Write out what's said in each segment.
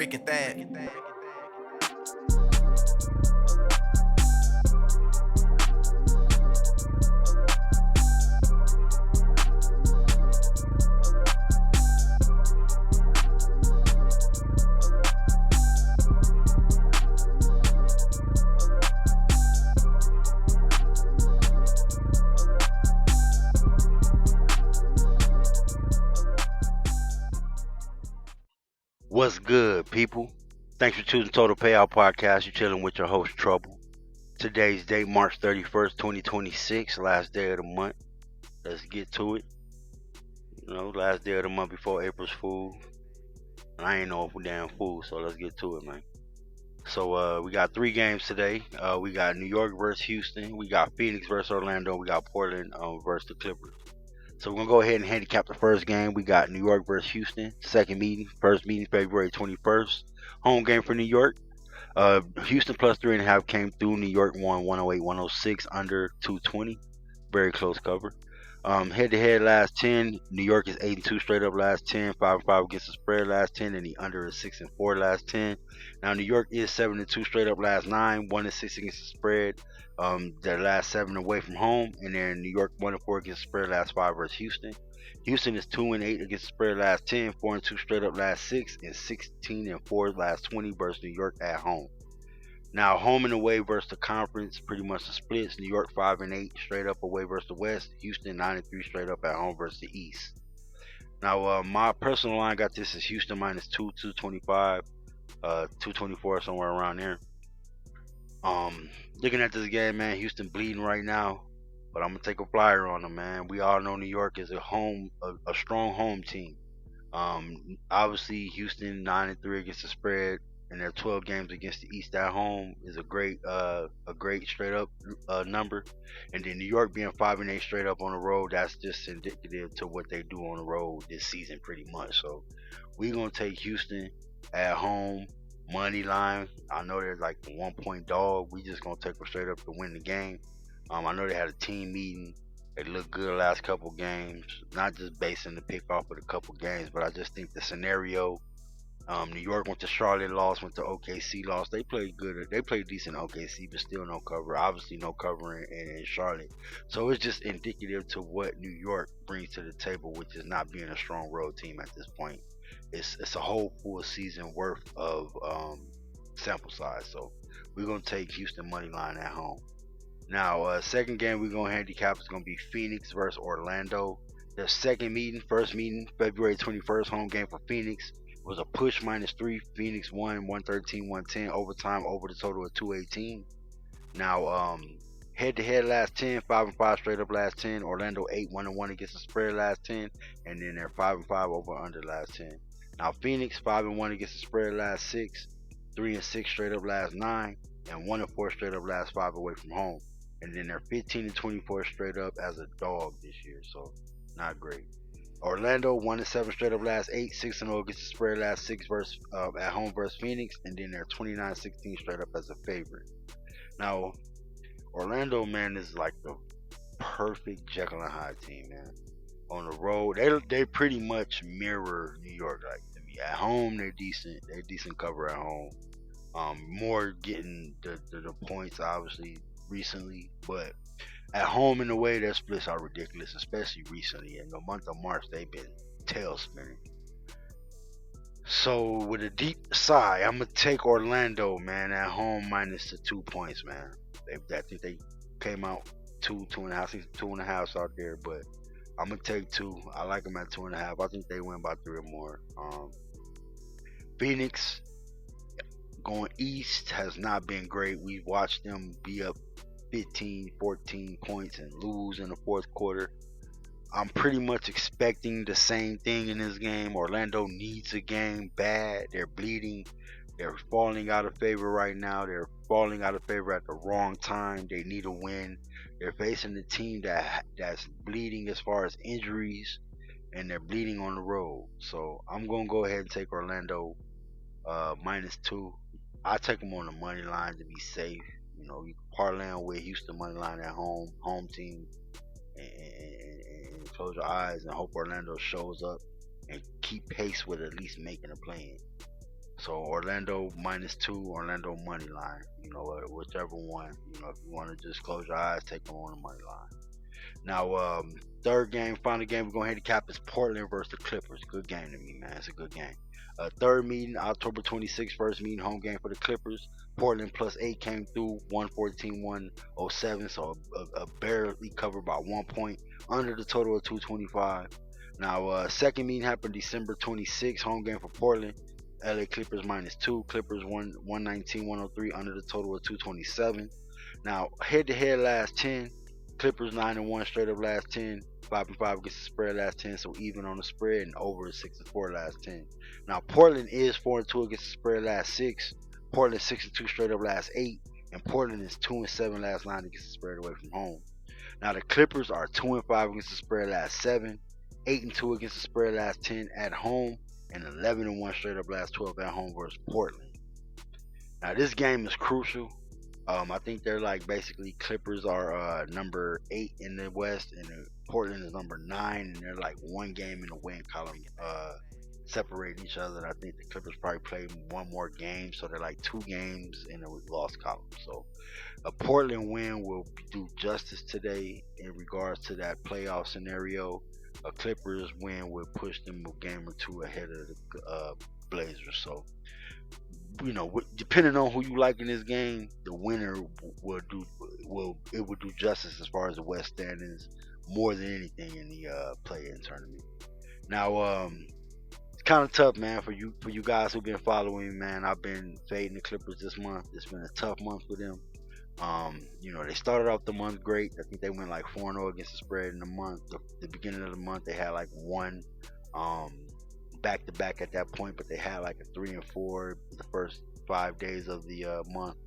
Rick and Thad. What's good, people? Thanks for choosing Total Payout Podcast. You're chilling with your host, Trouble. Today's date, March 31st, 2026, last day of the month. Let's get to it. Last day of the month before April's Fool. And I ain't no damn fool, so let's get to it, man. So we got 3 games today. We got New York versus Houston. We got Phoenix versus Orlando. We got Portland versus the Clippers. So we're going to go ahead and handicap the first game. We got New York versus Houston. First meeting, February 21st. Home game for New York. Houston plus 3.5 came through. New York won 108-106, under 220. Very close cover. Head-to-head last 10. New York is 8-2 straight up last 10. 5-5 against the spread last 10. And the under is 6-4 last 10. Now, New York is 7-2 straight up last 9. 1-6 against the spread. Their last 7 away from home. And then New York 1-4 against the spread last 5 versus Houston. Houston is 2-8 against the spread last 10. 4-2 straight up last 6. And 16-4 last 20 versus New York at home. Now, home and away versus the conference, pretty much the splits. New York 5-8 straight up away versus the West. Houston 9-3 straight up at home versus the East. Now, my personal line got this as Houston minus 225, 224, somewhere around there. Looking at this game, man, Houston bleeding right now, but I'm gonna take a flyer on them, man. We all know New York is a strong home team. Obviously, Houston 9-3 against the spread. And their 12 games against the East at home is a great straight up number. And then New York being 5-8 straight up on the road, that's just indicative to what they do on the road this season, pretty much. So we're gonna take Houston at home money line. I know they're like the 1-point dog. We just gonna take them straight up to win the game. I know they had a team meeting. They looked good the last couple games, not just basing the pick off of a couple games, but I just think the scenario. New York went to Charlotte, lost, went to OKC, lost. They played good. They played decent OKC, but still no cover. Obviously no covering in Charlotte. So it's just indicative to what New York brings to the table, which is not being a strong road team at this point. It's a whole full season worth of sample size. So we're going to take Houston money line at home. Now, second game we're going to handicap is going to be Phoenix versus Orlando. Their first meeting, February 21st, home game for Phoenix. Was a push -3. Phoenix won 113-110 overtime over the total of 218. Now, head-to-head last 10, 5-5 straight up last 10. Orlando 8-1-1 against the spread last 10, and then they're 5-5 over under last 10. Now, Phoenix 5-1 against the spread last 6, 3-6 straight up last 9, and 1-4 straight up last 5 away from home. And then they're 15-24 straight up as a dog this year, so not great. Orlando 1-7 straight up last 8, 6-0 against the spread last 6 versus at home versus Phoenix, and then they're 29-16 straight up as a favorite. Now, Orlando, man, is like the perfect Jekyll and Hyde team, man. On the road, they pretty much mirror New York, like to me. At home, they're decent. They're decent cover at home. More getting the points, obviously, recently, but at home in the way their splits are ridiculous, especially recently. In the month of March, they've been tail spinning. So with a deep sigh, I'm gonna take Orlando, man, at home minus the 2 points, man. I think they came out 2.5, 2.5 out there, but I'm gonna take 2. I like them at 2.5. I think they win by 3 or more. Phoenix going east has not been great. We've watched them be up 15, 14 points and lose in the fourth quarter. I'm pretty much expecting the same thing in this game. Orlando needs a game bad. They're bleeding. They're falling out of favor right now. They're falling out of favor at the wrong time. They need a win. They're facing a team that's bleeding as far as injuries, and they're bleeding on the road. So I'm going to go ahead and take Orlando -2. I take them on the money line to be safe. You can parlay on with Houston money line at home team, and close your eyes and hope Orlando shows up and keep pace with at least making a play-in. So Orlando -2, Orlando money line. Whichever one. If you want to just close your eyes, take them on the money line. Now, third game, final game we're gonna handicap is Portland versus the Clippers. Good game to me, man. It's a good game. Third meeting, October 26th, first meeting, home game for the Clippers. Portland +8 came through, 114-107, so a barely covered by 1 point, under the total of 225. Now, second meeting happened December 26th, home game for Portland. LA Clippers -2, Clippers won 119-103, under the total of 227. Now, head to head last 10, Clippers 9-1 straight up last 10, 5-5 against the spread last 10, so even on the spread, and over 6-4 last 10. Now Portland is 4-2 against the spread last 6. Portland 6-2 straight up last 8, and Portland is 2-7 last 9 against the spread away from home. Now the Clippers are 2-5 against the spread last 7, 8-2 against the spread last 10 at home, and 11-1 straight up last 12 at home versus Portland. Now this game is crucial. I think they're like basically Clippers are number 8 in the West, and Portland is number 9, and they're like one game in the win column separating each other. And I think the Clippers probably play one more game, so they're like 2 games in the loss column. So a Portland win will do justice today in regards to that playoff scenario. A Clippers win will push them a game or 2 ahead of the Blazers. So depending on who you like in this game, the winner will do justice as far as the West standings more than anything in the play-in tournament. Now, it's kind of tough, man, for you guys who've been following me, man. I've been fading the Clippers this month. It's been a tough month for them. They started off the month great. I think they went like 4-0 against the spread in the month. The beginning of the month, they had like one back-to-back at that point, but they had like a 3-4 the first 5 days of the month,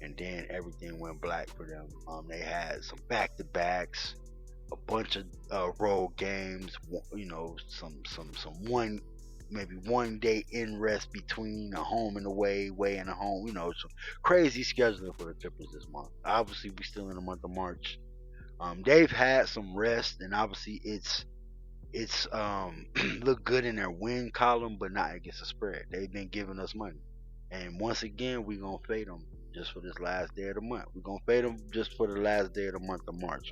and then everything went black for them. They had some back-to-backs, a bunch of road games, some maybe 1 day in rest between a home and away and a home, some crazy scheduling for the Clippers this month. Obviously we still in the month of March. They've had some rest, and obviously it's look good in their win column, but not against the spread. They've been giving us money, and once again we're gonna fade them just for this last day of the month. We're gonna fade them just for the last day of the month of March.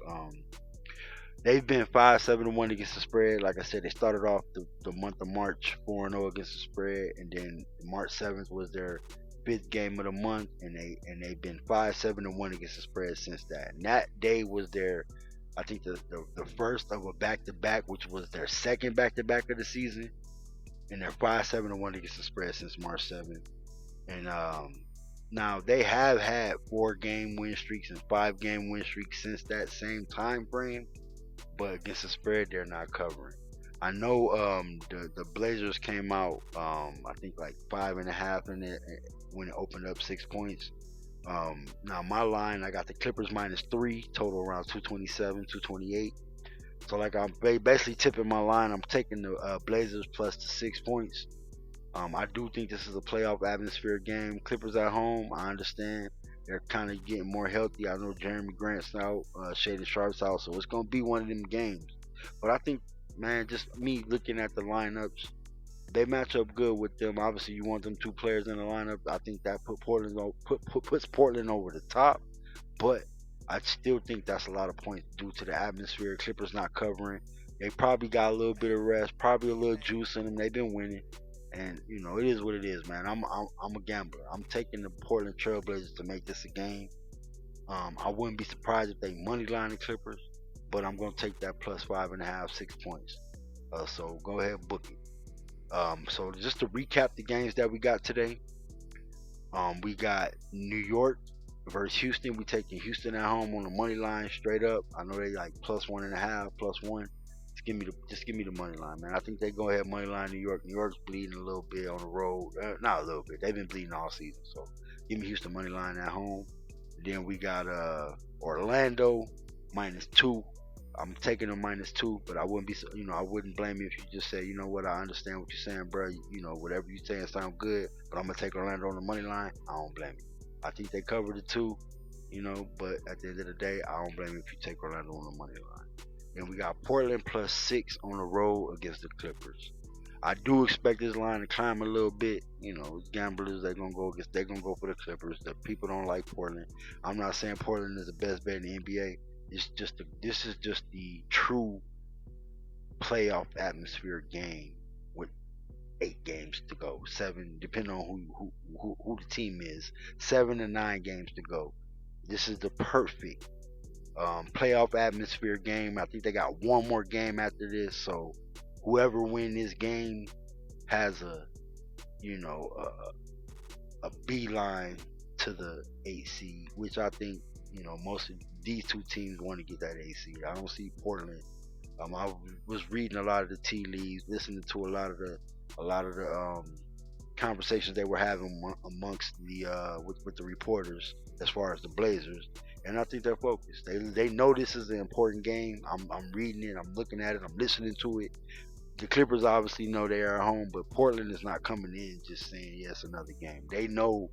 They've been 5-7-1 against the spread. Like I said, they started off the month of March 4-0 against the spread, and then March 7th was their 5th game of the month, and they've been 5-7-1 against the spread since that. And that day was their, I think, the first of a back-to-back, which was their second back-to-back of the season, and they're 5-7-1 against the spread since March 7th. And now they have had 4-game win streaks and 5-game win streaks since that same time frame, but against the spread they're not covering. I know the Blazers came out I think like 5.5 in it when it opened up 6 points. Now my line, I got the Clippers -3, total around 227, 228. So like I'm basically tipping my line. I'm taking the Blazers plus the 6 points. I do think this is a playoff atmosphere game. Clippers at home, I understand they're kind of getting more healthy. I know Jeremy Grant's out, Shaden Sharp's out, so it's gonna be one of them games. But I think, man, just me looking at the lineups, they match up good with them. Obviously, you want them 2 players in the lineup. I think that puts Portland over the top. But I still think that's a lot of points due to the atmosphere. Clippers not covering. They probably got a little bit of rest, probably a little juice in them. They've been winning, and it is what it is, man. I'm a gambler. I'm taking the Portland Trailblazers to make this a game. I wouldn't be surprised if they money line the Clippers, but I'm gonna take that plus 5.5, 6 points. So go ahead and book it. So just to recap the games that we got today, we got New York versus Houston. We taking Houston at home on the money line straight up. I know they like +1.5, +1. Just give me the money line, man. I think they go ahead money line New York. New York's bleeding a little bit on the road. Not a little bit. They've been bleeding all season. So give me Houston money line at home. Then we got Orlando -2. I'm taking them -2, but I wouldn't be, I wouldn't blame you if you just say, you know what, I understand what you're saying, bro. Whatever you're saying sounds good, but I'm gonna take Orlando on the money line. I don't blame you. I think they covered the 2, but at the end of the day, I don't blame you if you take Orlando on the money line. Then we got Portland +6 on the road against the Clippers. I do expect this line to climb a little bit. You know, gamblers they're gonna go for the Clippers. The people don't like Portland. I'm not saying Portland is the best bet in the NBA. This is just the true playoff atmosphere game with 8 games to go, seven, depending on who the team is, 7 to 9 games to go. This is the perfect playoff atmosphere game. I think they got one more game after this, so whoever win this game has you know a beeline to the 8 seed, which I think most of these two teams want to get that 8 seed. I don't see Portland. I was reading a lot of the tea leaves, listening to a lot of the conversations they were having amongst the with the reporters as far as the Blazers, and I think they're focused. They know this is an important game. I'm reading it, I'm looking at it, I'm listening to it. The Clippers obviously know they are at home, but Portland is not coming in just saying yes another game. They know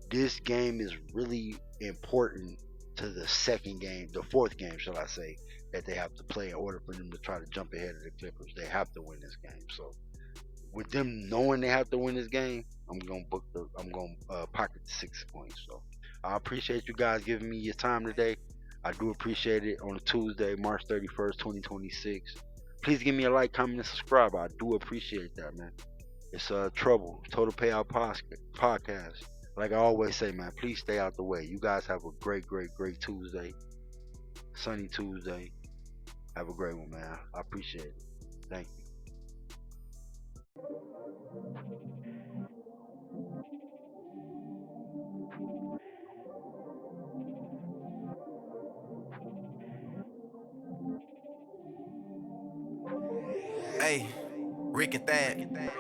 this game is really important to the second game, the fourth game, shall I say, that they have to play in order for them to try to jump ahead of the Clippers. They have to win this game. So with them knowing they have to win this game, I'm gonna pocket the 6 points. So I appreciate you guys giving me your time today. I do appreciate it on a Tuesday, March 31st, 2026. Please give me a like, comment, and subscribe. I do appreciate that, man. It's Trouble, Total Payout Podcast. Like I always say, man, please stay out the way. You guys have a great, great, great Tuesday. Sunny Tuesday. Have a great one, man. I appreciate it. Thank you. Hey, Rick and Thad.